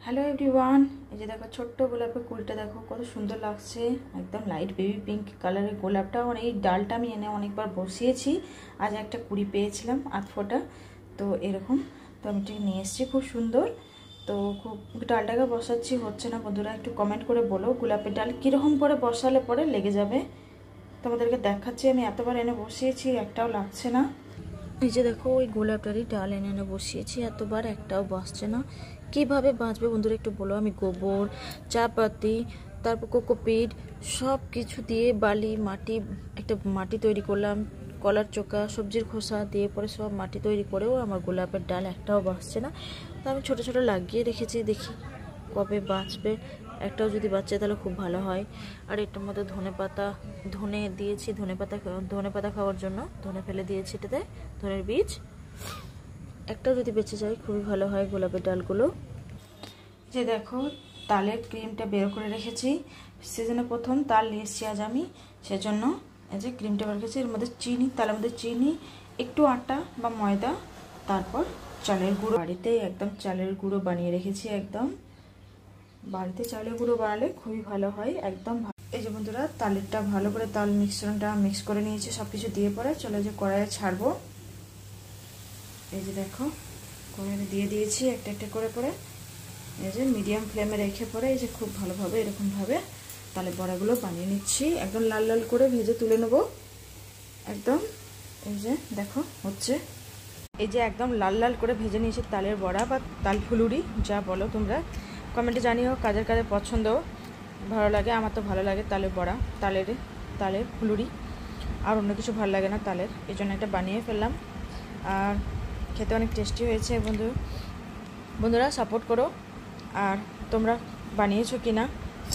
Hello everyone, এই যে দেখো ছোট্ট গোলাপের কুলটা দেখো কত সুন্দর লাগছে। একদম লাইট বেবি পিঙ্ক কালারের গোলাপটা। এই ডালটা আমি এনে অনেকবার বসিয়েছি, আজ একটা কুড়ি পেয়েছিলাম 8 ফোঁটা। তো এরকম তো আমি ঠিক নিয়ে এসেছি, খুব সুন্দর। তো খুব ডালটাকে বসাচ্ছি, হচ্ছে না। বন্ধুরা একটু কমেন্ট করে বলো গোলাপের ডাল কীরকম করে বসালে পরে লেগে যাবে। তোমাদেরকে দেখাচ্ছি, আমি এতবার এনে বসিয়েছি, একটাও লাগছে না। এই যে দেখো ওই গোলাপটারই ডাল এনে এনে বসিয়েছি, এতবার একটাও বসছে না। কিভাবে বাঁচবে বন্ধুরা একটু বলো। আমি গোবর, চা পাতি, তারপর কোকোপিট সব কিছু দিয়ে বালি মাটি একটা মাটি তৈরি করলাম, কলার চোকা সবজির খোসা দিয়ে পরে সব মাটি তৈরি করেও আমার গোলাপের ডাল একটাও বাঁচছে না। তো আমি ছোটো ছোটো লাগিয়ে রেখেছি, দেখি কবে বাঁচবে। একটাও যদি বাঁচে তাহলে খুব ভালো হয়। আর এটার মধ্যে ধনে দিয়েছি, ধনে পাতা খাওয়ার জন্য ধনে ফেলে দিয়েছি, এটাতে ধনের বীজ। একটাও যদি বেঁচে যায় খুবই ভালো হয় গোলাপের ডালগুলো। যে দেখো তালের ক্রিমটা বের করে রেখেছি, সিজনে প্রথম তাল নিয়ে এসেছি আজ আমি, সেজন্য এই যে ক্রিমটা বের রেখেছি। এর মধ্যে চিনি, তালের মধ্যে চিনি, একটু আটা বা ময়দা, তারপর চালের গুঁড়ো। বাড়িতে একদম চালের গুঁড়ো বানিয়ে রেখেছি, একদম বাড়িতে চালের গুঁড়ো বানালে খুবই ভালো হয় একদম। এই যে বন্ধুরা তালেরটা ভালো করে তাল মিশ্রণটা মিক্স করে নিয়েছি, সব কিছু দিয়ে পরে চলে যে কড়াইয়ে ছাড়বো। এই যে দেখো কড়াইয়ে দিয়ে দিয়েছি একটা একটা করে পরে। এই যে মিডিয়াম ফ্লেমে রেখে পরে এই যে খুব ভালোভাবে এরকমভাবে তালের বড়াগুলো বানিয়ে নিচ্ছি, একদম লাল লাল করে ভেজে তুলে নেবো একদম। এই যে দেখো হচ্ছে, এই যে একদম লাল লাল করে ভেজে নিয়েছি তালের বড়া বা তাল ফুলুরি যা বলো তোমরা। কমেন্টে জানিও কাদের কাদের পছন্দ, ভালো লাগে। আমার তো ভালো লাগে তালের বড়া, তালের ফুলুরি, আর অন্য কিছু ভালো লাগে না তালের, এই জন্য একটা বানিয়ে ফেললাম। আর খেতে অনেক টেস্টি হয়েছে। বন্ধুরা সাপোর্ট করো। আর তোমরা বানিয়েছো কি না,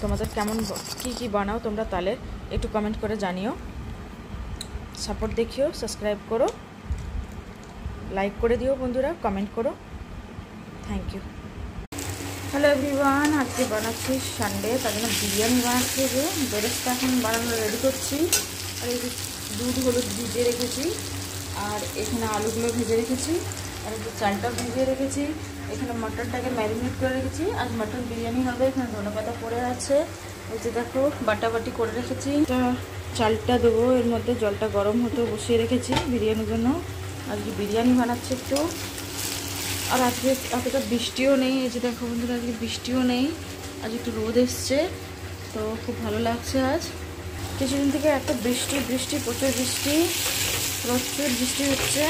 তোমাদের কেমন কি বানাও তোমরা তালের, একটু কমেন্ট করে জানিও। সাপোর্ট দেখিও, সাবস্ক্রাইব করো, লাইক করে দিও বন্ধুরা, কমেন্ট করো। Thank you. হ্যালো এভরিওয়ান, আজকে বানাচ্ছি সানডে, তার জন্য বিরিয়ানি বানাচ্ছি। যে বেরেস্তা এখন বানানো রেডি করছি। আর এই যে দুধ হলুদ ভিজিয়ে রেখেছি, আর এখানে আলুগুলো ভেজে রেখেছি, আর এই যে চালটাও ভিজিয়ে রেখেছি। এখানে মটনটাকে ম্যারিনেট করে রেখেছি, আজ মটন বিরিয়ানি হবে। এখানে ধনেপাতা পড়ে আছে, এই যে দেখো বাটাবাটি করে রেখেছি। চালটা দেবো, এর মধ্যে জলটা গরম হতে বসিয়ে রেখেছি বিরিয়ানির জন্য। আজকে বিরিয়ানি বানাচ্ছি একটু। আর আজকে এতটা বৃষ্টিও নেই, এই যে দেখো বন্ধুরা আজকে বৃষ্টিও নেই, আজ একটু রোদ এসছে, তো খুব ভালো লাগছে। আজ কিছুদিন থেকে এত বৃষ্টি প্রচুর বৃষ্টি হচ্ছে।